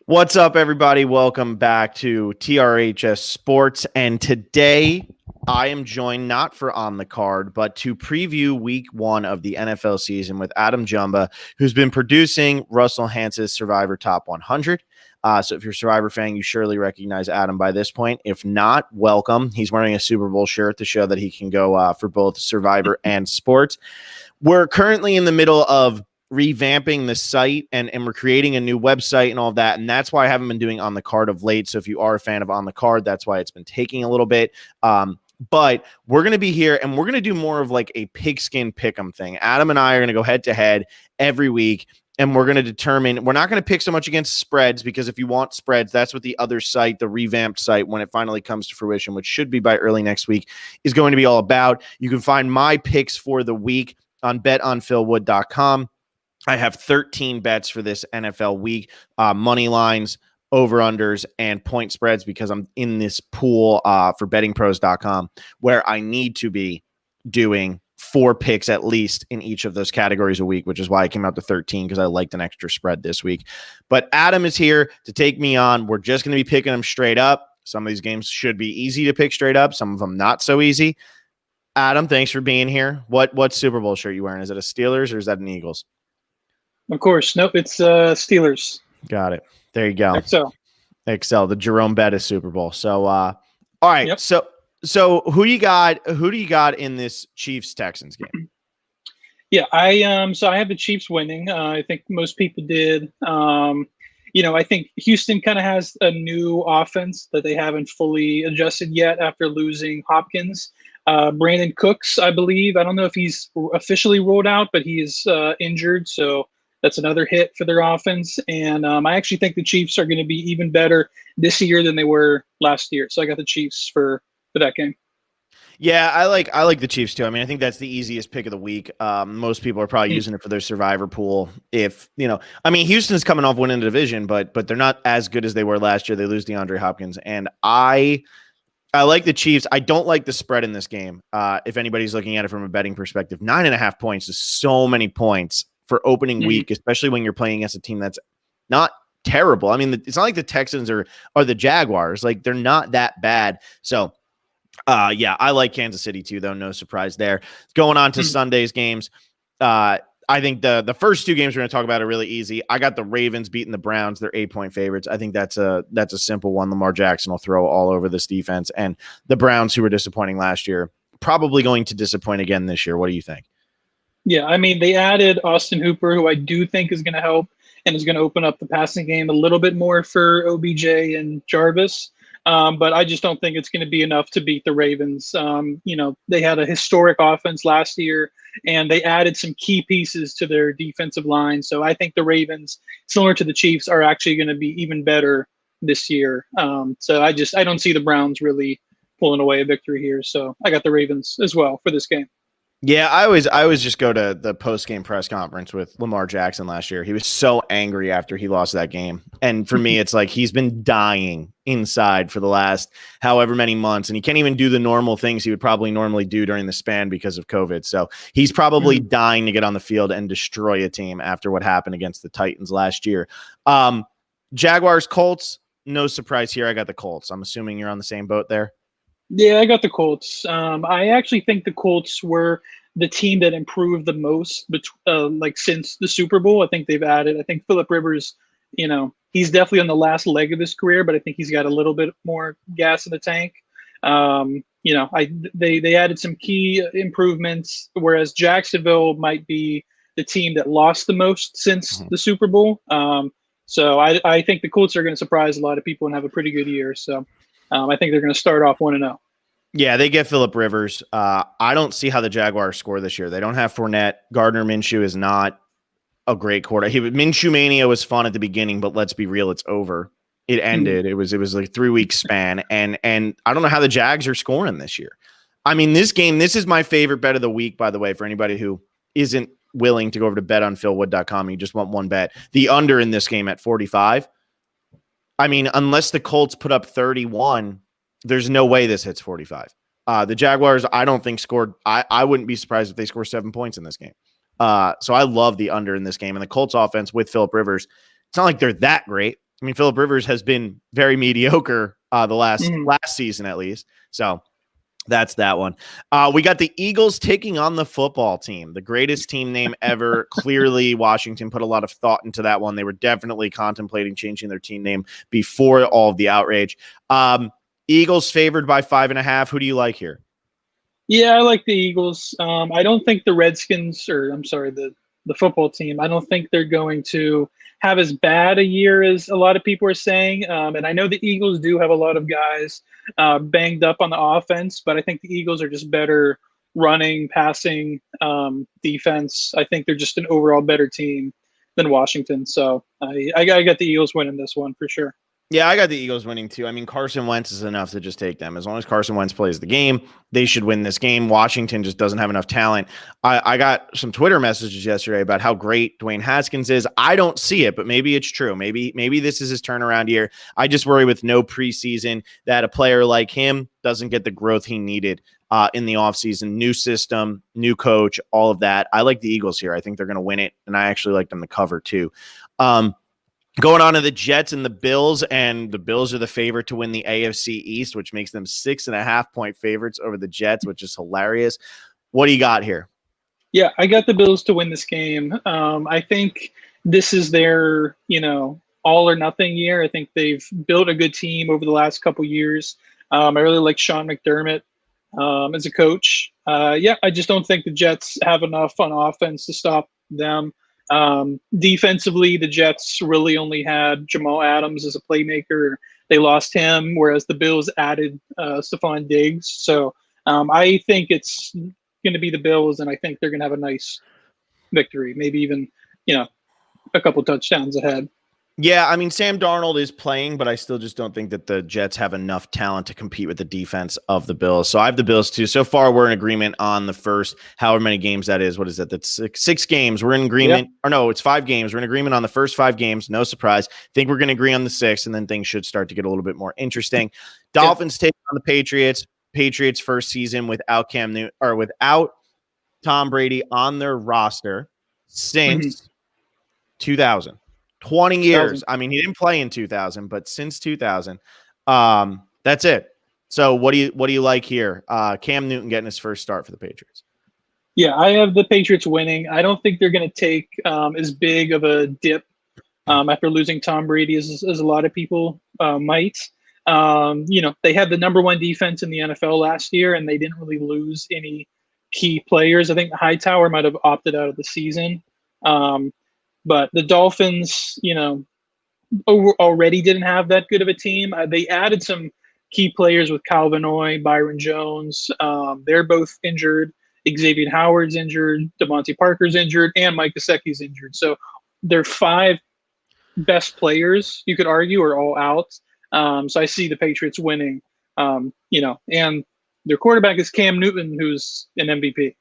What's up, everybody? Welcome back to TRHS Sports. And today I am joined not for On the Card, but to preview week one of the NFL season with Adam Jumba, who's been producing Russell Hantz's Survivor Top 100. So if you're a Survivor fan, you surely recognize Adam by this point. If not, welcome. He's wearing a Super Bowl shirt to show that he can go for both Survivor and sports. We're currently in the middle of revamping the site and we're creating a new website and all that. And that's why I haven't been doing On the Card of late. So if you are a fan of On the Card, that's why it's been taking a little bit. But we're going to be here and we're going to do more of like a pigskin pick'em thing. Adam and I are going to go head to head every week. And we're going to determine, we're not going to pick so much against spreads, because if you want spreads, that's what the other site, the revamped site, when it finally comes to fruition, which should be by early next week, is going to be all about. You can find my picks for the week on betonphilwood.com. I have 13 bets for this NFL week, money lines, over-unders, and point spreads, because I'm in this pool for bettingpros.com where I need to be doing 4 picks at least in each of those categories a week, which is why I came out to 13, because I liked an extra spread this week. But Adam is here to take me on. We're just going to be picking them straight up. Some of these games should be easy to pick straight up, some of them not so easy. Adam, thanks for being here. What Super Bowl shirt are you wearing? Is it a Steelers or is that an Eagles? Of course. Nope, it's Steelers. Got it. There you go. XL. The Jerome Bettis Super Bowl. So all right. Yep. So who do you got in this Chiefs Texans game? Yeah, I have the Chiefs winning. I think most people did. I think Houston kind of has a new offense that they haven't fully adjusted yet after losing Hopkins. Brandon Cooks, I believe. I don't know if he's officially ruled out, but he is injured. So that's another hit for their offense. And I actually think the Chiefs are going to be even better this year than they were last year. So I got the Chiefs for that game. Yeah, I like the Chiefs too. I mean, I think that's the easiest pick of the week. Most people are probably using it for their survivor pool. Houston's coming off winning the division, but they're not as good as they were last year. They lose DeAndre Hopkins, and I like the Chiefs. I don't like the spread in this game. If anybody's looking at it from a betting perspective, 9.5 points is so many points for opening week, especially when you're playing against a team that's not terrible. I mean, it's not like the Texans or the Jaguars. Like, they're not that bad. So, I like Kansas City too, though. No surprise there. Going on to Sunday's games. I think the first 2 games we're going to talk about are really easy. I got the Ravens beating the Browns. They're 8-point favorites. I think that's a simple one. Lamar Jackson will throw all over this defense, and the Browns, who were disappointing last year, probably going to disappoint again this year. What do you think? Yeah, I mean, they added Austin Hooper, who I do think is going to help and is going to open up the passing game a little bit more for OBJ and Jarvis. But I just don't think it's going to be enough to beat the Ravens. They had a historic offense last year, and they added some key pieces to their defensive line. So I think the Ravens, similar to the Chiefs, are actually going to be even better this year. So I don't see the Browns really pulling away a victory here. So I got the Ravens as well for this game. Yeah, I always just go to the post-game press conference with Lamar Jackson last year. He was so angry after he lost that game. And for me, it's like he's been dying inside for the last however many months, and he can't even do the normal things he would probably normally do during the span because of COVID. So he's probably dying to get on the field and destroy a team after what happened against the Titans last year. Jaguars, Colts, no surprise here. I got the Colts. I'm assuming you're on the same boat there. Yeah, I got the Colts. I actually think the Colts were the team that improved the most, since the Super Bowl. I think they've added. I think Phillip Rivers, he's definitely on the last leg of his career, but I think he's got a little bit more gas in the tank. They added some key improvements, whereas Jacksonville might be the team that lost the most since the Super Bowl. So I think the Colts are going to surprise a lot of people and have a pretty good year. So. I think they're going to start off 1-0. Yeah, they get Phillip Rivers. I don't see how the Jaguars score this year. They don't have Fournette. Gardner Minshew is not a great quarterback. Minshew Mania was fun at the beginning, but let's be real, it's over. It ended. It was like 3-week span, and I don't know how the Jags are scoring this year. I mean, this is my favorite bet of the week, by the way, for anybody who isn't willing to go over to betonphilwood.com. You just want one bet. The under in this game at 45. I mean, unless the Colts put up 31, there's no way this hits 45. The Jaguars, I don't think scored. I wouldn't be surprised if they score 7 points in this game. So I love the under in this game. And the Colts offense with Phillip Rivers, it's not like they're that great. I mean, Phillip Rivers has been very mediocre the last season at least. So that's that one. We got the Eagles taking on the football team, the greatest team name ever. Clearly, Washington put a lot of thought into that one. They were definitely contemplating changing their team name before all of the outrage. Eagles favored by 5.5. Who do you like here? Yeah, I like the Eagles. I don't think the Redskins, or I'm sorry, the football team, I don't think they're going to have as bad a year as a lot of people are saying. And I know the Eagles do have a lot of guys banged up on the offense, but I think the Eagles are just better running, passing, defense. I think they're just an overall better team than Washington. So I got the Eagles winning this one for sure. Yeah, I got the Eagles winning too. I mean, Carson Wentz is enough to just take them. As long as Carson Wentz plays the game, they should win this game. Washington just doesn't have enough talent. I got some Twitter messages yesterday about how great Dwayne Haskins is. I don't see it, but maybe it's true. Maybe this is his turnaround year. I just worry with no preseason that a player like him doesn't get the growth he needed in the offseason. New system, new coach, all of that. I like the Eagles here. I think they're going to win it, and I actually like them to cover too. Going on to the Jets and the Bills, and the Bills are the favorite to win the AFC East, which makes them 6.5-point favorites over the Jets, which is hilarious. What do you got here? Yeah, I got the Bills to win this game. I think this is their, all or nothing year. I think they've built a good team over the last couple years. I really like Sean McDermott as a coach. I just don't think the Jets have enough on offense to stop them. Defensively, the Jets really only had Jamal Adams as a playmaker. They lost him, whereas the Bills added Stephon Diggs. So I think it's going to be the Bills, and I think they're going to have a nice victory, maybe even, a couple touchdowns ahead. Yeah, I mean, Sam Darnold is playing, but I still just don't think that the Jets have enough talent to compete with the defense of the Bills. So I have the Bills too. So far, we're in agreement on the first, however many games that is. What is that? That's six games. We're in agreement. Yep. Or no, it's 5 games. We're in agreement on the first 5 games. No surprise. Think we're going to agree on the 6th, and then things should start to get a little bit more interesting. Dolphins take on the Patriots. Patriots first season without Cam Newton or without Tom Brady on their roster since 2000. 20 years. I mean, he didn't play in 2000, but since 2000, that's it. So what do you like here? Cam Newton getting his first start for the Patriots. Yeah, I have the Patriots winning. I don't think they're going to take as big of a dip after losing Tom Brady as a lot of people might. They had the number 1 defense in the NFL last year, and they didn't really lose any key players. I think Hightower might have opted out of the season. But the Dolphins, already didn't have that good of a team. They added some key players with Calvin Oy, Byron Jones. They're both injured. Xavier Howard's injured. Devontae Parker's injured. And Mike Gesicki's injured. So their 5 best players, you could argue, are all out. So I see the Patriots winning, and their quarterback is Cam Newton, who's an MVP.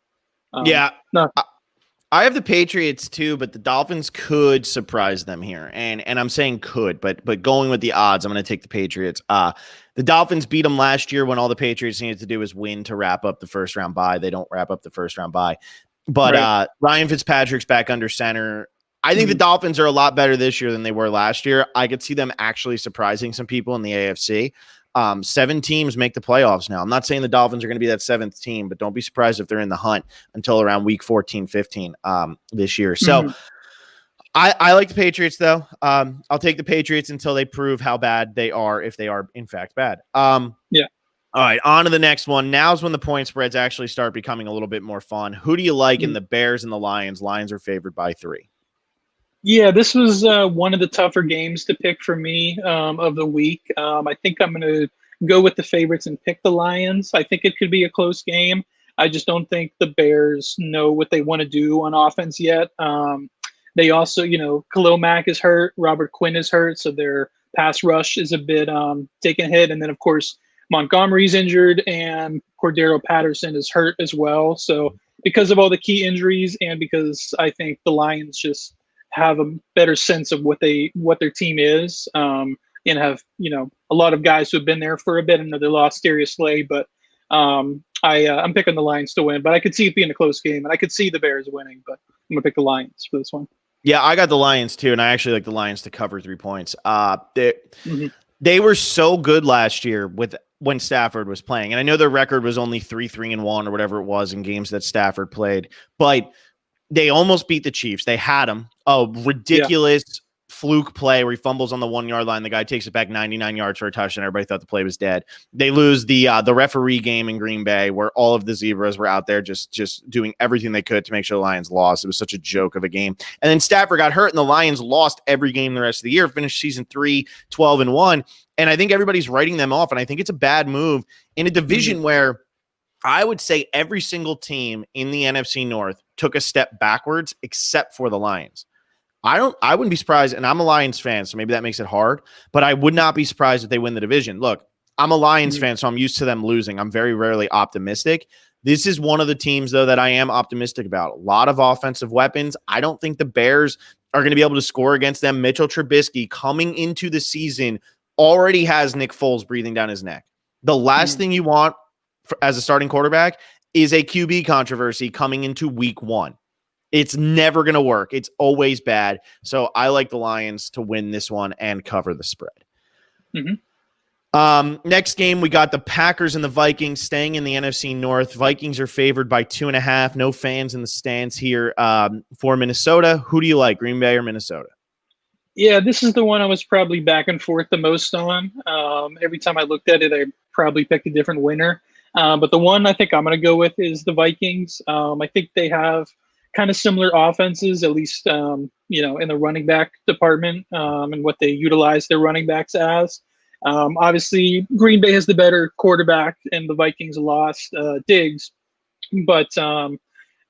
I have the Patriots too, but the Dolphins could surprise them here. And I'm saying could, but going with the odds, I'm going to take the Patriots. The Dolphins beat them last year when all the Patriots needed to do was win to wrap up the first round bye. They don't wrap up the first round bye. But right. Ryan Fitzpatrick's back under center. I think the Dolphins are a lot better this year than they were last year. I could see them actually surprising some people in the AFC. 7 teams make the playoffs now. I'm not saying the Dolphins are going to be that 7th team, but don't be surprised if they're in the hunt until around week 14, 15 this year. So I like the Patriots, though. I'll take the Patriots until they prove how bad they are, if they are, in fact, bad. All right, on to the next one. Now's when the point spreads actually start becoming a little bit more fun. Who do you like in the Bears and the Lions? Lions are favored by 3. Yeah, this was one of the tougher games to pick for me of the week. I think I'm going to go with the favorites and pick the Lions. I think it could be a close game. I just don't think the Bears know what they want to do on offense yet. They also, Khalil Mack is hurt. Robert Quinn is hurt. So their pass rush is a bit taking a hit. And then, of course, Montgomery's injured and Cordero Patterson is hurt as well. So because of all the key injuries and because I think the Lions just have a better sense of what their team is, and have a lot of guys who have been there for a bit. I know they lost Darius Slay, but I'm picking the Lions to win. But I could see it being a close game, and I could see the Bears winning. But I'm gonna pick the Lions for this one. Yeah, I got the Lions too, and I actually like the Lions to cover 3 points. Mhm. They were so good last year with when Stafford was playing, and I know their record was only 3-3-1 or whatever it was in games that Stafford played, but they almost beat the Chiefs. They had them. A Yeah. ridiculous fluke play where he fumbles on the 1 yard line. The guy takes it back 99 yards for a touchdown. Everybody thought the play was dead. They lose the referee game in Green Bay where all of the zebras were out there just doing everything they could to make sure the Lions lost. It was such a joke of a game. And then Stafford got hurt and the Lions lost every game the rest of the year, finished season 3, 12-1. And I think everybody's writing them off. And I think it's a bad move in a division where I would say every single team in the NFC North took a step backwards except for the Lions. I wouldn't be surprised, and I'm a Lions fan, so maybe that makes it hard, but I would not be surprised if they win the division. Look, I'm a Lions fan, so I'm used to them losing. I'm very rarely optimistic. This is one of the teams, though, that I am optimistic about. A lot of offensive weapons. I don't think the Bears are going to be able to score against them. Mitchell Trubisky coming into the season already has Nick Foles breathing down his neck. The last thing you want as a starting quarterback is a QB controversy coming into week 1. It's never going to work. It's always bad. So I like the Lions to win this one and cover the spread. Next game, we got the Packers and the Vikings staying in the NFC North. Vikings are favored by 2.5. No fans in the stands here for Minnesota. Who do you like, Green Bay or Minnesota? Yeah, this is the one I was probably back and forth the most on. Every time I looked at it, I probably picked a different winner. But the one I think I'm going to go with is the Vikings. I think they have kind of similar offenses, at least, in the running back department and what they utilize their running backs as. Obviously, Green Bay has the better quarterback and the Vikings lost Diggs. But,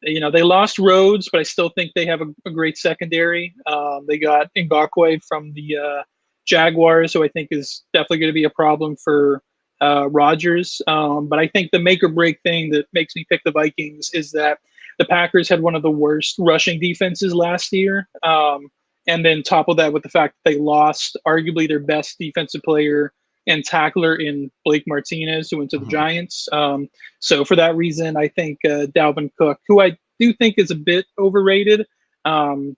they lost Rhodes, but I still think they have a great secondary. They got Ngakoue from the Jaguars, who I think is definitely going to be a problem for Rodgers. But I think the make or break thing that makes me pick the Vikings is that the Packers had one of the worst rushing defenses last year. And then top of that with the fact that they lost arguably their best defensive player and tackler in Blake Martinez, who went to the Giants. So for that reason, I think Dalvin Cook, who I do think is a bit overrated. I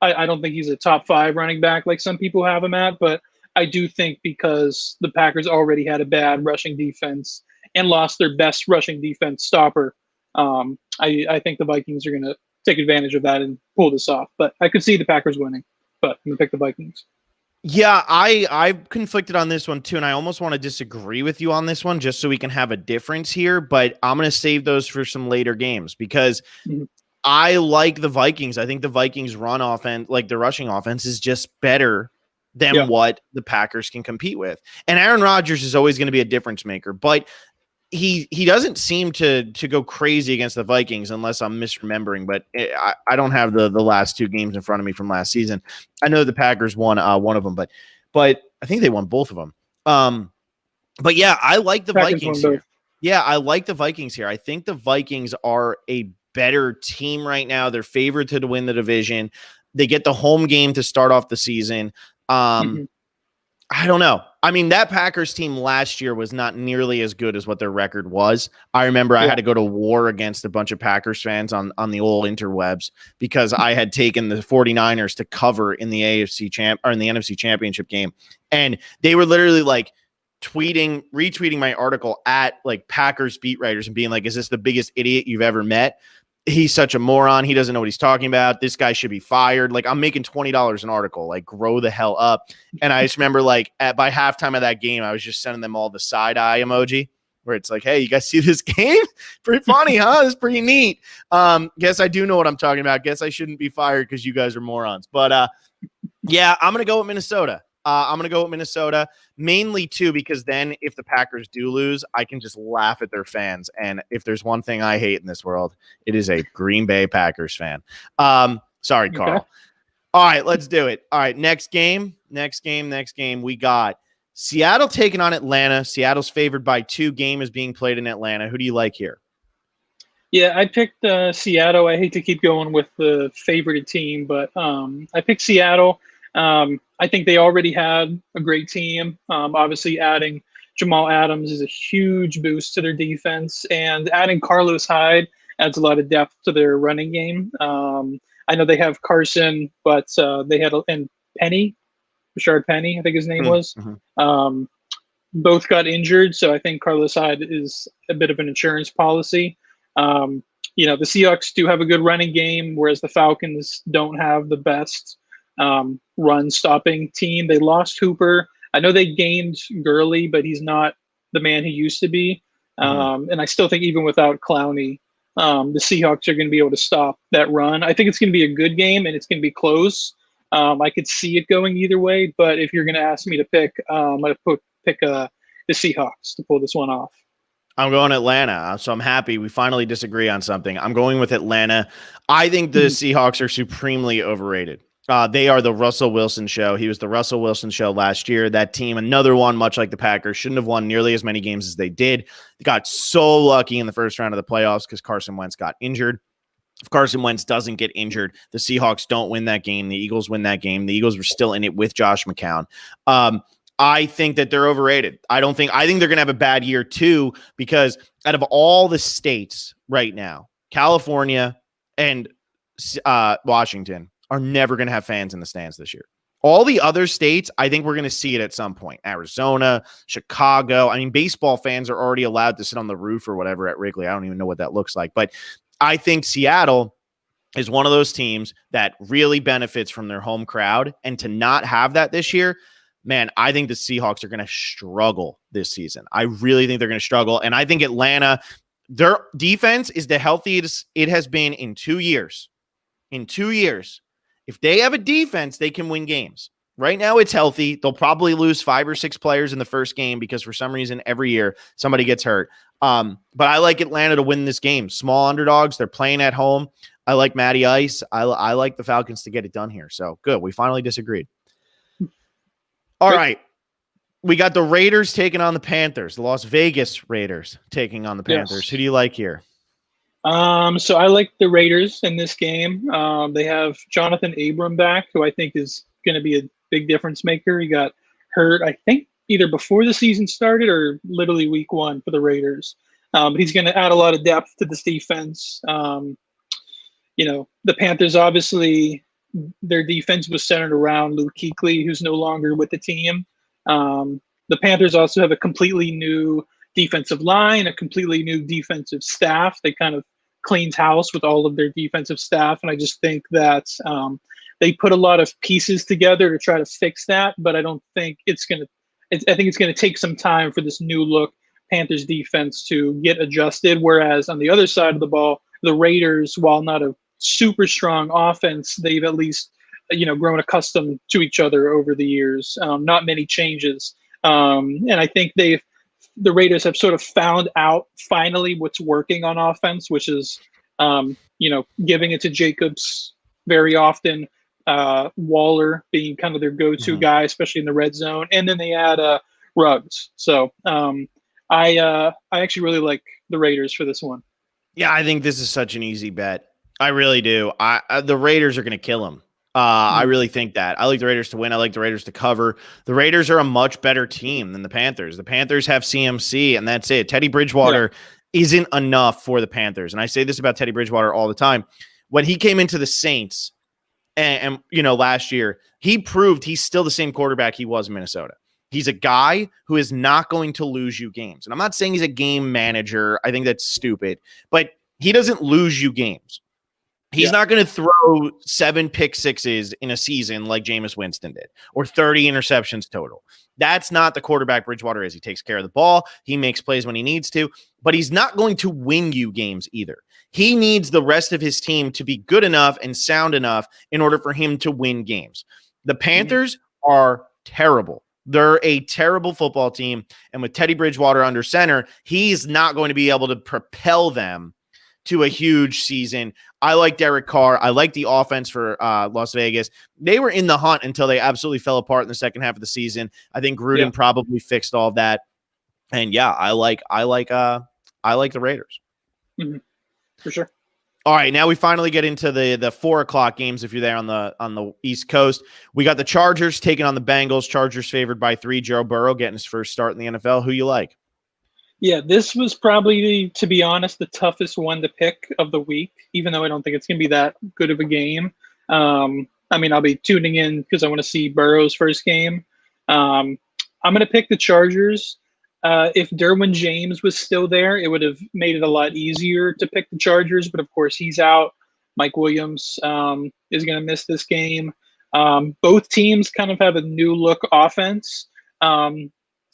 don't think he's a top 5 running back like some people have him at, but I do think because the Packers already had a bad rushing defense and lost their best rushing defense stopper, I think the Vikings are going to take advantage of that and pull this off. But I could see the Packers winning, but I'm going to pick the Vikings. Yeah, I've conflicted on this one too, and I almost want to disagree with you on this one just so we can have a difference here, but I'm going to save those for some later games because I like the Vikings. I think the Vikings run offense, like the rushing offense, is just better than what the Packers can compete with. And Aaron Rodgers is always going to be a difference maker, but he doesn't seem to go crazy against the Vikings unless I'm misremembering, but I don't have the last 2 games in front of me from last season. I know the Packers won one of them, but I think they won both of them. But yeah, I like the Vikings here. Yeah, I like the Vikings here. I think the Vikings are a better team right now. They're favored to win the division. They get the home game to start off the season. I don't know. I mean, that Packers team last year was not nearly as good as what their record was. I remember I had to go to war against a bunch of Packers fans on the old interwebs because I had taken the 49ers to cover in the NFC championship game. And they were literally like retweeting my article at like Packers beat writers and being like, is this the biggest idiot you've ever met? He's such a moron. He doesn't know what he's talking about. This guy should be fired. Like, I'm making $20 an article. Like, grow the hell up. And I just remember, like, by halftime of that game, I was just sending them all the side eye emoji where it's like, hey, you guys see this game? Pretty funny, huh? It's pretty neat. Guess I do know what I'm talking about. Guess I shouldn't be fired because you guys are morons. But yeah, I'm going to go with Minnesota. I'm going to go with Minnesota mainly too, because then if the Packers do lose, I can just laugh at their fans. And if there's one thing I hate in this world, it is a Green Bay Packers fan. Sorry, Carl. Okay. All right, let's do it. All right, next game. We got Seattle taking on Atlanta. Seattle's favored by 2. Game is being played in Atlanta. Who do you like here? Yeah, I picked Seattle. I hate to keep going with the favorite team, but I picked Seattle. I think they already had a great team. Obviously, adding Jamal Adams is a huge boost to their defense, and adding Carlos Hyde adds a lot of depth to their running game. I know they have Carson, but they had and Penny, Rashard Penny, I think his name was. Mm-hmm. Both got injured, so I think Carlos Hyde is a bit of an insurance policy. The Seahawks do have a good running game, whereas the Falcons don't have the best run-stopping team. They lost Hooper. I know they gained Gurley, but he's not the man he used to be. And I still think even without Clowney, the Seahawks are going to be able to stop that run. I think it's going to be a good game, and it's going to be close. I could see it going either way, but if you're going to ask me to pick, I'm going to pick the Seahawks to pull this one off. I'm going Atlanta, so I'm happy we finally disagree on something. I'm going with Atlanta. I think the Seahawks are supremely overrated. They are the Russell Wilson show. He was the Russell Wilson show last year. That team, another one, much like the Packers, shouldn't have won nearly as many games as they did. They got so lucky in the first round of the playoffs because Carson Wentz got injured. If Carson Wentz doesn't get injured, the Seahawks don't win that game. The Eagles win that game. The Eagles were still in it with Josh McCown. I think that they're overrated. I think they're going to have a bad year too, because out of all the states right now, California and Washington are never going to have fans in the stands this year. All the other states, I think we're going to see it at some point. Arizona, Chicago. I mean, baseball fans are already allowed to sit on the roof or whatever at Wrigley. I don't even know what that looks like. But I think Seattle is one of those teams that really benefits from their home crowd. And to not have that this year, man, I think the Seahawks are going to struggle this season. I really think they're going to struggle. And I think Atlanta, their defense is the healthiest it has been in 2 years. In 2 years. If they have a defense, they can win games. Right now, it's healthy. They'll probably lose 5 or 6 players in the first game because for some reason, every year, somebody gets hurt. But I like Atlanta to win this game. Small underdogs. They're playing at home. I like Matty Ice. I like the Falcons to get it done here. So, good. We finally disagreed. All right. We got the Raiders taking on the Panthers. The Las Vegas Raiders taking on the Panthers. Yes. Who do you like here? So I like the Raiders in this game. They have Jonathan Abram back, who I think is going to be a big difference maker. He got hurt, I think, either before the season started or literally week 1 for the Raiders. But he's going to add a lot of depth to this defense. The Panthers, obviously, their defense was centered around Luke Kuechly, who's no longer with the team. The Panthers also have a completely new defensive line, a completely new defensive staff. They kind of cleaned house with all of their defensive staff, and I just think that they put a lot of pieces together to try to fix that, but I don't think it's going to – I think it's going to take some time for this new look Panthers defense to get adjusted, whereas on the other side of the ball, the Raiders, while not a super strong offense, they've at least grown accustomed to each other over the years. Not many changes, and I think the Raiders have sort of found out finally what's working on offense, which is giving it to Jacobs very often, Waller being kind of their go-to guy, especially in the red zone, and then they add Ruggs. So I actually really like the Raiders for this one. Yeah, I think this is such an easy bet. I really do. The Raiders are going to kill them. I really think that. I like the Raiders to win. I like the Raiders to cover. The Raiders are a much better team than the Panthers. The Panthers have CMC, and that's it. Teddy Bridgewater isn't enough for the Panthers. And I say this about Teddy Bridgewater all the time. When he came into the Saints and last year, he proved he's still the same quarterback he was in Minnesota. He's a guy who is not going to lose you games. And I'm not saying he's a game manager. I think that's stupid. But he doesn't lose you games. He's not going to throw 7 pick sixes in a season like Jameis Winston did, or 30 interceptions total. That's not the quarterback Bridgewater is. He takes care of the ball. He makes plays when he needs to, but he's not going to win you games either. He needs the rest of his team to be good enough and sound enough in order for him to win games. The Panthers are terrible. They're a terrible football team, and with Teddy Bridgewater under center, he's not going to be able to propel them to a huge season. I like Derek Carr. I like the offense for Las Vegas. They were in the hunt until they absolutely fell apart in the second half of the season. I think Gruden probably fixed all of that. And I like the Raiders. Mm-hmm. For sure. All right, now we finally get into the 4:00 games. If you're there on the East Coast, we got the Chargers taking on the Bengals. Chargers favored by 3. Joe Burrow getting his first start in the NFL. Who you like? Yeah, this was probably, to be honest, the toughest one to pick of the week, even though I don't think it's going to be that good of a game. I mean, I'll be tuning in because I want to see Burrow's first game. I'm going to pick the Chargers. If Derwin James was still there, it would have made it a lot easier to pick the Chargers, but of course he's out. Mike Williams is going to miss this game. Both teams kind of have a new look offense.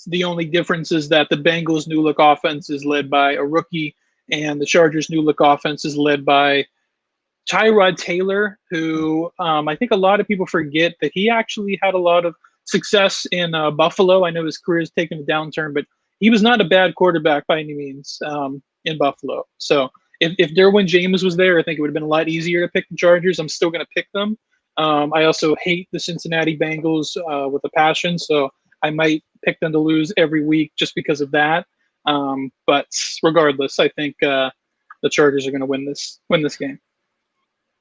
The only difference is that the Bengals' new look offense is led by a rookie, and the Chargers' new look offense is led by Tyrod Taylor, who I think a lot of people forget that he actually had a lot of success in Buffalo. I know his career has taken a downturn, but he was not a bad quarterback by any means in Buffalo. So if Derwin James was there, I think it would have been a lot easier to pick the Chargers. I'm still going to pick them. I also hate the Cincinnati Bengals with a passion, so I might pick them to lose every week just because of that. But regardless, I think the Chargers are going to win this game.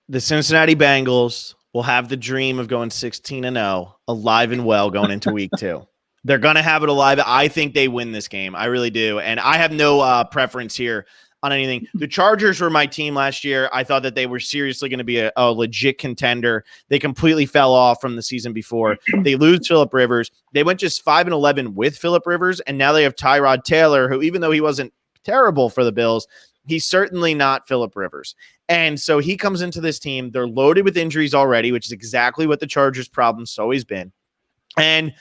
The Cincinnati Bengals will have the dream of going 16-0, alive and well going into week 2. They're going to have it alive. I think they win this game. I really do. And I have no preference here on anything. The Chargers were my team last year. I thought that they were seriously going to be a legit contender. They completely fell off from the season before. They lose Phillip Rivers. They went just 5-11 with Phillip Rivers, and now they have Tyrod Taylor, who, even though he wasn't terrible for the Bills, he's certainly not Phillip Rivers. And so he comes into this team. They're loaded with injuries already, which is exactly what the Chargers' problem's always been. And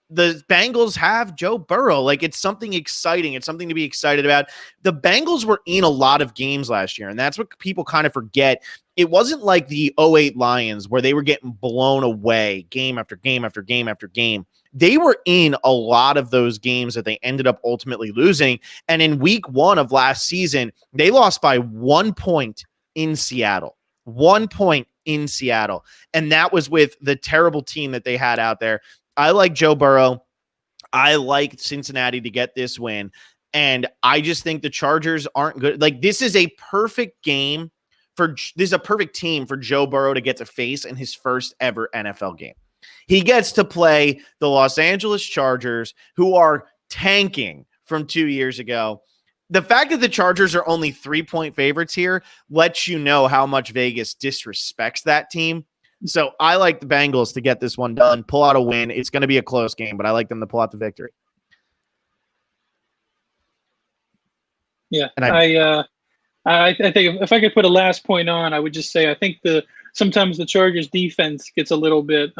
the Bengals have Joe Burrow. Like, it's something exciting. It's something to be excited about. The Bengals were in a lot of games last year, and that's what people kind of forget. It wasn't like the 2008 Lions where they were getting blown away game after game after game after game. They were in a lot of those games that they ended up ultimately losing. And in week 1 of last season, they lost by 1 point in Seattle. 1 point in Seattle. And that was with the terrible team that they had out there. I like Joe Burrow. I like Cincinnati to get this win. And I just think the Chargers aren't good. Like, this is a perfect game this is a perfect team for Joe Burrow to get to face in his first ever NFL game. He gets to play the Los Angeles Chargers, who are tanking from 2 years ago. The fact that the Chargers are only 3-point favorites here lets you know how much Vegas disrespects that team. So I like the Bengals to get this one done, pull out a win. It's going to be a close game, but I like them to pull out the victory. Yeah, and I think if I could put a last point on, I would just say I think sometimes the Chargers defense gets a little bit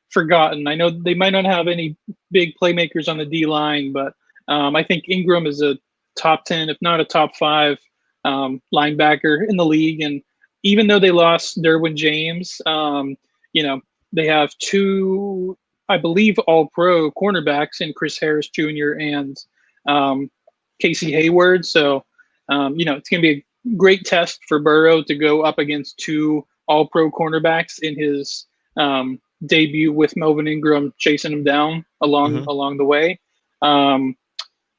forgotten. I know they might not have any big playmakers on the D line, but I think Ingram is a top 10, if not a top 5 linebacker in the league. And even though they lost Derwin James, they have 2, I believe, all-pro cornerbacks in Chris Harris Jr. and Casey Hayward. So, it's going to be a great test for Burrow to go up against 2 all-pro cornerbacks in his debut with Melvin Ingram chasing him down along the way.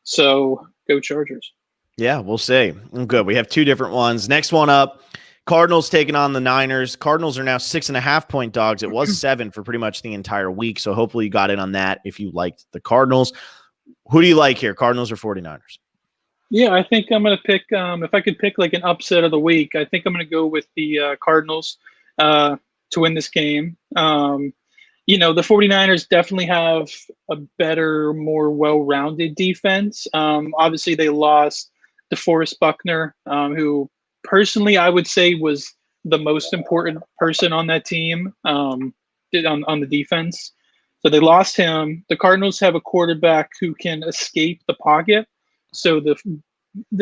So go Chargers. Yeah, we'll see. Good. We have 2 different ones. Next one up, Cardinals taking on the Niners. Cardinals are now 6.5-point dogs. It was 7 for pretty much the entire week. So hopefully you got in on that if you liked the Cardinals. Who do you like here, Cardinals or 49ers? Yeah, I think I'm going to pick, if I could pick like an upset of the week, I think I'm going to go with the Cardinals to win this game. The 49ers definitely have a better, more well-rounded defense. Obviously, they lost DeForest Buckner, who personally I would say was the most important person on that team on the defense. So they lost him. The Cardinals have a quarterback who can escape the pocket. So the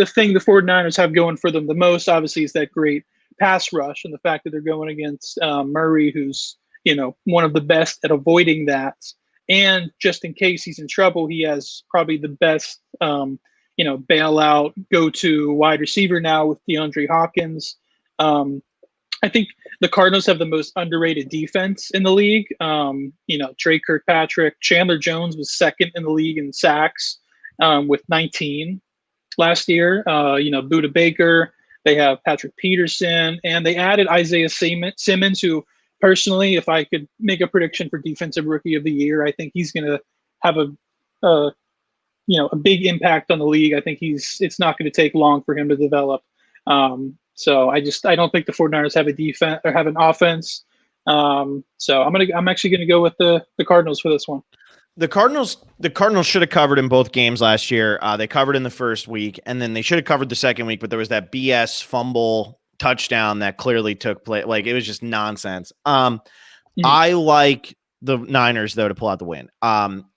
thing the 49ers have going for them the most, obviously, is that great pass rush and the fact that they're going against Murray, who's one of the best at avoiding that. And just in case he's in trouble, he has probably the best, bailout go-to wide receiver now with DeAndre Hopkins. I think the Cardinals have the most underrated defense in the league. Trey Kirkpatrick, Chandler Jones was second in the league in sacks with 19 last year. Budda Baker, they have Patrick Peterson, and they added Isaiah Simmons, who personally, if I could make a prediction for Defensive Rookie of the Year, I think he's going to have a a big impact on the league. I think it's not going to take long for him to develop. So I don't think the 49ers have a defense or have an offense. So I'm actually gonna go with the Cardinals for this one. The Cardinals should have covered in both games last year. They covered in the first week, and then they should have covered the second week, but there was that BS fumble touchdown that clearly took place. Like, it was just nonsense. I like the Niners, though, to pull out the win.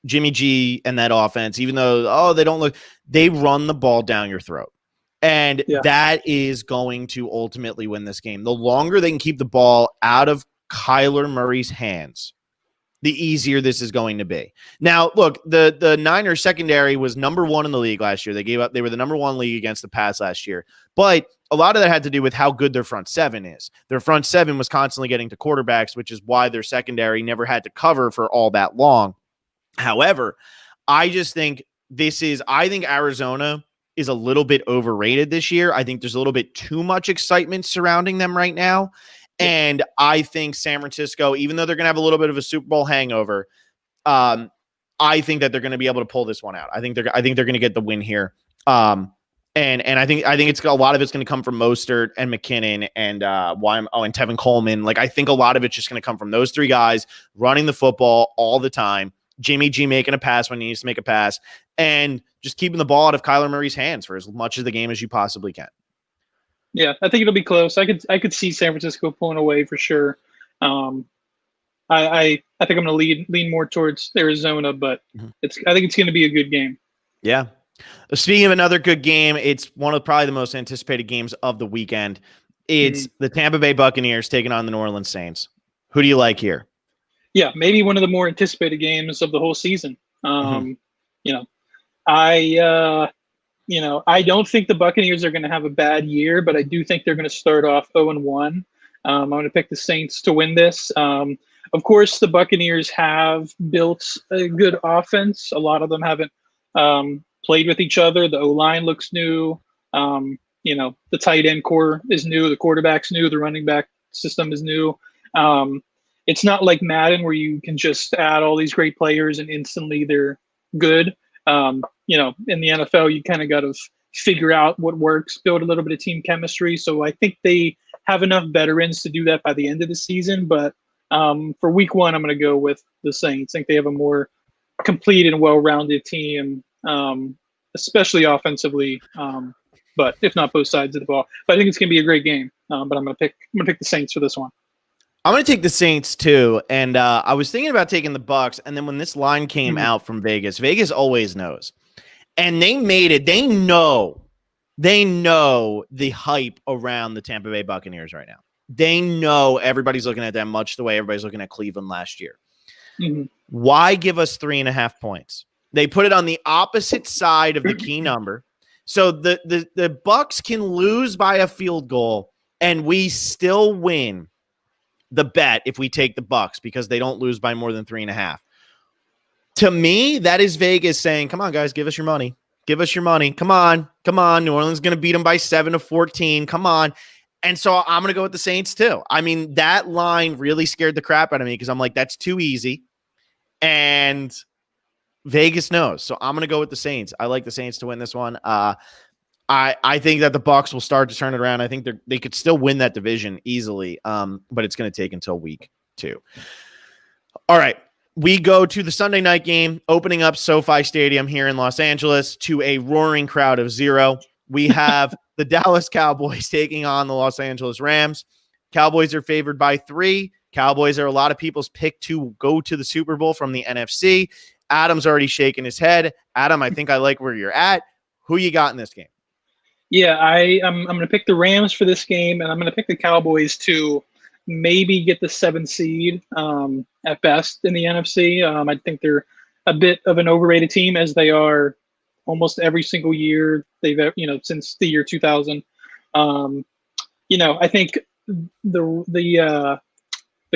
Jimmy G and that offense, even though, they run the ball down your throat. And that is going to ultimately win this game. The longer they can keep the ball out of Kyler Murray's hands, the easier this is going to be. Now, look, the Niners secondary was number 1 in the league last year. They were the number 1 league against the pass last year. But a lot of that had to do with how good their front seven is. Their front seven was constantly getting to quarterbacks, which is why their secondary never had to cover for all that long. However, I just think Arizona is a little bit overrated this year. I think there's a little bit too much excitement surrounding them right now. And I think San Francisco, even though they're going to have a little bit of a Super Bowl hangover, I think that they're going to be able to pull this one out. I think they're going to get the win here. And I think it's a lot of it's going to come from Mostert and McKinnon and and Tevin Coleman. Like, I think a lot of it's just going to come from those 3 guys running the football all the time. Jimmy G making a pass when he needs to make a pass, and just keeping the ball out of Kyler Murray's hands for as much of the game as you possibly can. Yeah, I think it'll be close. I could see San Francisco pulling away for sure. I think I'm going to lean more towards Arizona, but I think it's going to be a good game. Yeah. Speaking of another good game, it's one of probably the most anticipated games of the weekend. It's the Tampa Bay Buccaneers taking on the New Orleans Saints. Who do you like here? Yeah, maybe one of the more anticipated games of the whole season. I don't think the Buccaneers are going to have a bad year, but I do think they're going to start off 0-1. I'm going to pick the Saints to win this. Of course, the Buccaneers have built a good offense. A lot of them haven't played with each other. The O-line looks new. The tight end core is new. The quarterback's new. The running back system is new. It's not like Madden where you can just add all these great players and instantly they're good. In the NFL, you kind of got to figure out what works, build a little bit of team chemistry. So I think they have enough veterans to do that by the end of the season. But for week 1, I'm going to go with the Saints. I think they have a more complete and well-rounded team, especially offensively. But if not both sides of the ball, but I think it's going to be a great game. But I'm going to pick the Saints for this one. I'm going to take the Saints too, and I was thinking about taking the Bucs, and then when this line came out from Vegas always knows, and they made it. They know the hype around the Tampa Bay Buccaneers right now. They know everybody's looking at them much the way everybody's looking at Cleveland last year. Why give us 3.5 points? They put it on the opposite side of the key number, so the Bucs can lose by a field goal, and we still win the bet if we take the Bucs because they don't lose by more than 3.5. To me, that is Vegas saying, come on, guys, give us your money. Give us your money. Come on. New Orleans is going to beat them by 7-14. Come on. And so I'm going to go with the Saints too. I mean, that line really scared the crap out of me because I'm like, that's too easy. And Vegas knows. So I'm going to go with the Saints. I like the Saints to win this one. I think that the Bucs will start to turn it around. I think they could still win that division easily, but it's going to take until week 2. All right, we go to the Sunday night game, opening up SoFi Stadium here in Los Angeles to a roaring crowd of 0. We have the Dallas Cowboys taking on the Los Angeles Rams. Cowboys are favored by 3. Cowboys are a lot of people's pick to go to the Super Bowl from the NFC. Adam's already shaking his head. Adam, I think I like where you're at. Who you got in this game? Yeah, I'm going to pick the Rams for this game, and I'm going to pick the Cowboys to maybe get the 7th seed at best in the NFC. I think they're a bit of an overrated team, as they are almost every single year they've since the year 2000. I think the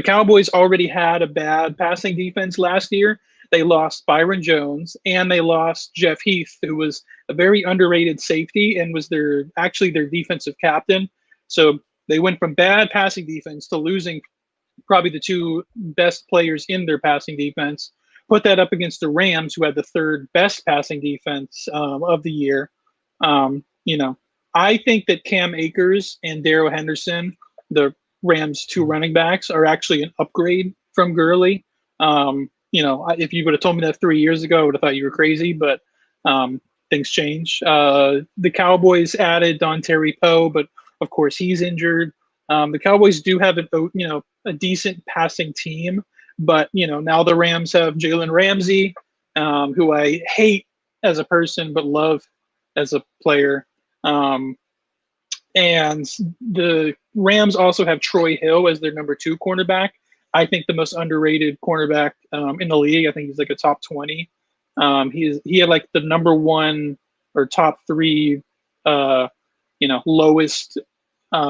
Cowboys already had a bad passing defense last year. They lost Byron Jones and they lost Jeff Heath, who was a very underrated safety and was their defensive captain. So they went from bad passing defense to losing probably the 2 best players in their passing defense. put that up against the Rams, who had the third best passing defense of the year. I think that Cam Akers and Darrell Henderson, the Rams' two running backs, are actually an upgrade from Gurley. If you would have told me that 3 years ago, I would have thought you were crazy, but things change. The Cowboys added Dontari Poe, but of course he's injured. The Cowboys do have a decent passing team, but now the Rams have Jalen Ramsey, who I hate as a person but love as a player. And the Rams also have Troy Hill as their number 2 cornerback. I think the most underrated cornerback in the league. I think he's like a top 20. He had like the number 1 or top 3, lowest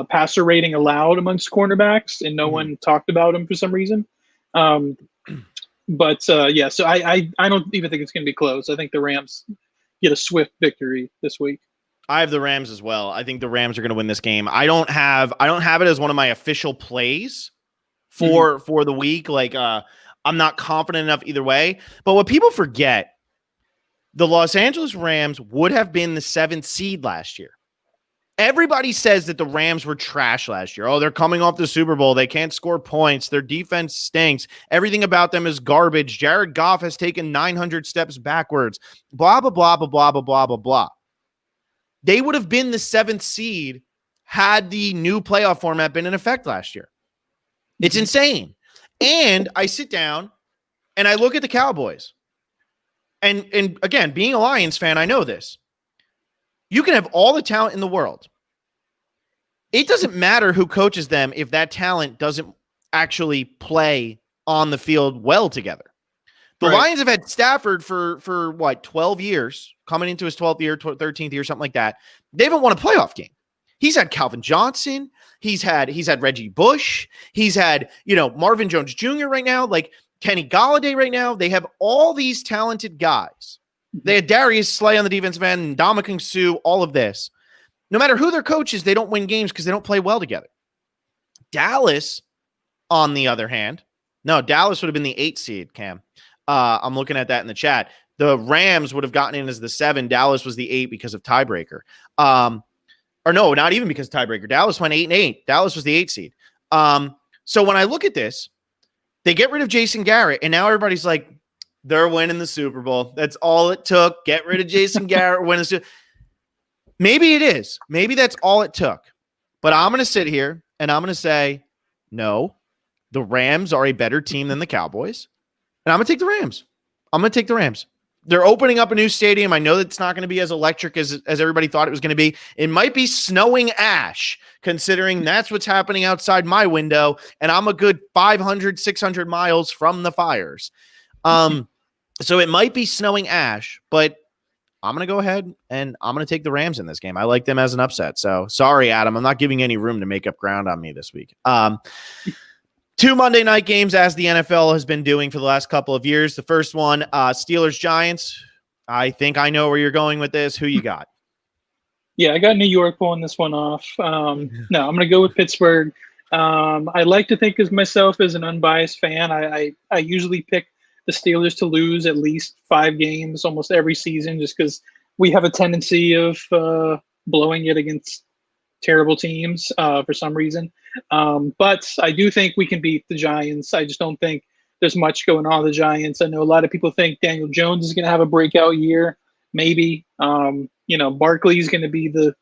passer rating allowed amongst cornerbacks, and no one talked about him for some reason. So I don't even think it's going to be close. I think the Rams get a swift victory this week. I have the Rams as well. I think the Rams are going to win this game. I don't have it as one of my official plays for the week. Like I'm not confident enough either way. But what people forget, the Los Angeles Rams would have been the 7th seed last year. Everybody says that the Rams were trash last year. Oh, they're coming off the Super Bowl. They can't score points. Their defense stinks. Everything about them is garbage. Jared Goff has taken 900 steps backwards. Blah, blah, blah, blah, blah, blah, blah, blah, blah. They would have been the 7th seed had the new playoff format been in effect last year. It's insane. And I sit down and I look at the Cowboys. And again, being a Lions fan, I know this. You can have all the talent in the world. It doesn't matter who coaches them if that talent doesn't actually play on the field well together. The Lions have had Stafford for what, 12 years, coming into his 12th year, 13th year, something like that. They haven't won a playoff game. He's had Calvin Johnson. He's had Reggie Bush. He's had, Marvin Jones Jr. right now, like Kenny Golladay right now. They have all these talented guys. They had Darius Slay on the defensive end, and Ndamukong Suh, all of this. No matter who their coach is, they don't win games because they don't play well together. Dallas, on the other hand, no, Dallas would have been the 8th seed, Cam. I'm looking at that in the chat. The Rams would have gotten in as the 7. Dallas was the 8 because of tiebreaker. Or no, not even because of tiebreaker. Dallas went 8-8. Dallas was the 8 seed. So when I look at this, they get rid of Jason Garrett, and now everybody's like, they're winning the Super Bowl. That's all it took. Get rid of Jason Garrett. Win the Super Bowl. Maybe it is. Maybe that's all it took. But I'm going to sit here and I'm going to say, no, the Rams are a better team than the Cowboys. And I'm going to take the Rams. I'm going to take the Rams. They're opening up a new stadium. I know that it's not going to be as electric as everybody thought it was going to be. It might be snowing ash, considering that's what's happening outside my window. And I'm a good 500, 600 miles from the fires. So it might be snowing ash, but I'm going to go ahead and I'm going to take the Rams in this game. I like them as an upset. So sorry, Adam. I'm not giving any room to make up ground on me this week. 2 Monday night games, as the NFL has been doing for the last couple of years. The first one, Steelers-Giants. I think I know where you're going with this. Who you got? Yeah, I got New York pulling this one off. No, I'm going to go with Pittsburgh. I like to think of myself as an unbiased fan. I usually pick the Steelers to lose at least 5 games almost every season, just because we have a tendency of blowing it against terrible teams for some reason. But I do think we can beat the Giants. I just don't think there's much going on with the Giants. I know a lot of people think Daniel Jones is going to have a breakout year. Maybe, Barkley is going to be the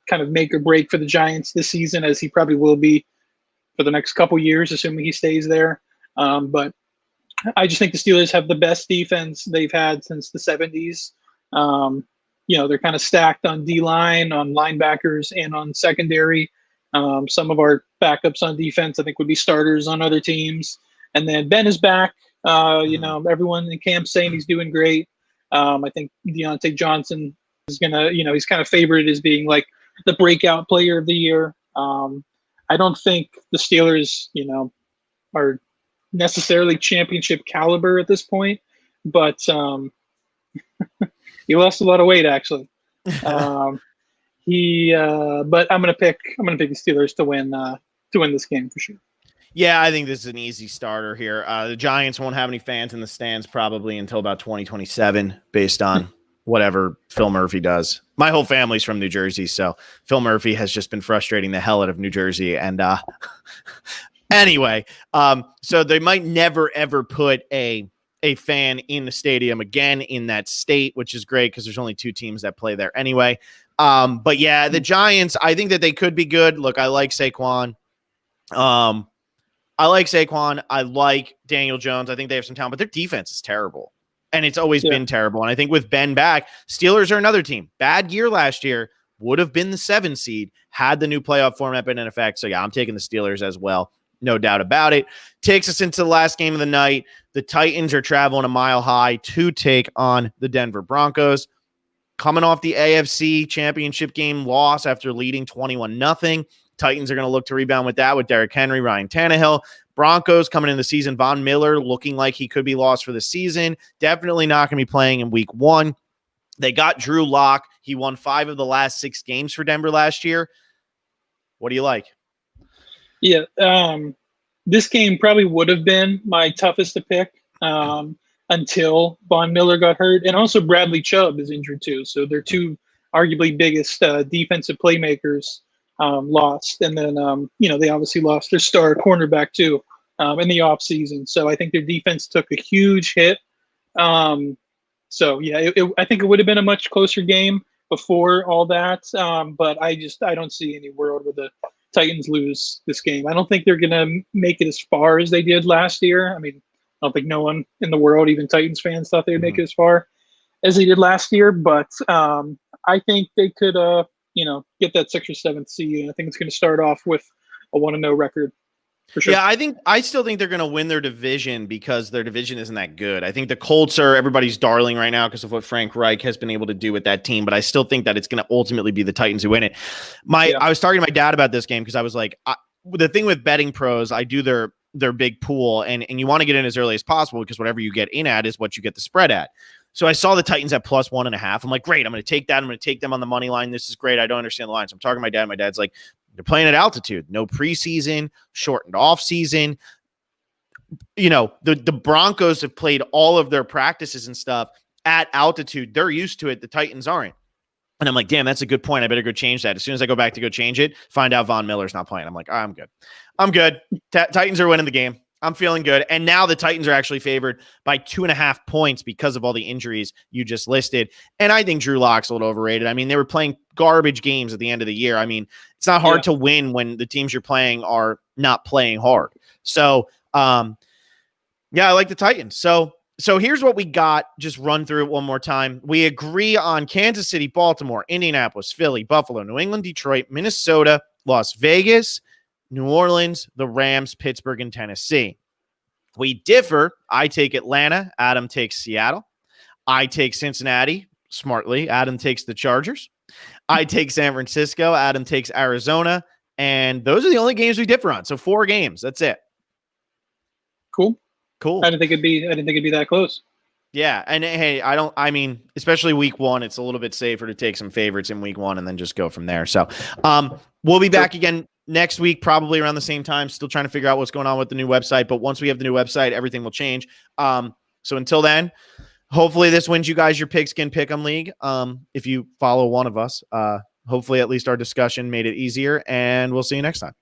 kind of make or break for the Giants this season, as he probably will be for the next couple years, assuming he stays there. But I just think the Steelers have the best defense they've had since the 70s. They're kind of stacked on D-line, on linebackers, and on secondary. Some of our backups on defense, I think, would be starters on other teams. And then Ben is back. Everyone in camp saying he's doing great. I think Deontay Johnson is going to, he's kind of favored as being like the breakout player of the year. I don't think the Steelers, are necessarily championship caliber at this point, but he lost a lot of weight actually. But I'm gonna pick the Steelers to win this game for sure. Yeah, I think this is an easy starter here. The Giants won't have any fans in the stands probably until about 2027, based on whatever Phil Murphy does. My whole family's from New Jersey, so Phil Murphy has just been frustrating the hell out of New Jersey. And anyway, so they might never ever put a fan in the stadium again in that state, which is great because there's only 2 teams that play there anyway. But yeah, the Giants, I think that they could be good. Look, I like Saquon. I like Daniel Jones. I think they have some talent, but their defense is terrible. And it's always been terrible. And I think with Ben back, Steelers are another team. Bad year last year, would have been the 7 seed had the new playoff format been in effect. So yeah, I'm taking the Steelers as well. No doubt about it. Takes us into the last game of the night. The Titans are traveling a mile high to take on the Denver Broncos. Coming off the AFC championship game loss after leading 21-0. Titans are going to look to rebound with that with Derrick Henry, Ryan Tannehill. Broncos coming into the season. Von Miller looking like he could be lost for the season. Definitely not going to be playing in week 1. They got Drew Lock. He won 5 of the last 6 games for Denver last year. What do you like? Yeah, this game probably would have been my toughest to pick until Von Miller got hurt. And also Bradley Chubb is injured too. So they're 2 arguably biggest defensive playmakers lost. And then, they obviously lost their star cornerback too in the offseason. So I think their defense took a huge hit. I think it would have been a much closer game before all that. But I don't see any world where the Titans lose this game. I don't think they're going to make it as far as they did last year. I mean, I don't think no one in the world, even Titans fans, thought they would make it as far as they did last year. But I think they could get that 6th or 7th seed. I think it's going to start off with a 1-0 record for sure. Yeah, I still think they're going to win their division because their division isn't that good. I think the Colts are everybody's darling right now because of what Frank Reich has been able to do with that team, but I still think that it's going to ultimately be the Titans who win it. I was talking to my dad about this game because I was like, the thing with betting pros, I do their big pool, and you want to get in as early as possible because whatever you get in at is what you get the spread at. So I saw the Titans at +1.5. I'm like, great, I'm going to take that. I'm going to take them on the money line. This is great. I don't understand the line. So I'm talking to my dad. My dad's like, they're playing at altitude. No preseason, shortened off season. The Broncos have played all of their practices and stuff at altitude. They're used to it. The Titans aren't. And I'm like, damn, that's a good point. I better go change that. As soon as I go back to go change it, find out Von Miller's not playing. I'm like, I'm good. I'm good. Titans are winning the game. I'm feeling good. And now the Titans are actually favored by 2.5 points because of all the injuries you just listed. And I think Drew Lock's a little overrated. I mean, they were playing garbage games at the end of the year. I mean, it's not hard to win when the teams you're playing are not playing hard. So, I like the Titans. So here's what we got. Just run through it one more time. We agree on Kansas City, Baltimore, Indianapolis, Philly, Buffalo, New England, Detroit, Minnesota, Las Vegas, New Orleans, the Rams, Pittsburgh, and Tennessee. We differ. I take Atlanta. Adam takes Seattle. I take Cincinnati. Smartly, Adam takes the Chargers. I take San Francisco. Adam takes Arizona. And those are the only games we differ on. So 4 games. That's it. Cool. Cool. I didn't think it'd be that close. Yeah. And hey, especially week 1, it's a little bit safer to take some favorites in week 1 and then just go from there. So we'll be back again next week, probably around the same time. Still trying to figure out what's going on with the new website. But once we have the new website, everything will change. So until then, hopefully this wins you guys your Pigskin Pick'em League. If you follow one of us, hopefully at least our discussion made it easier. And we'll see you next time.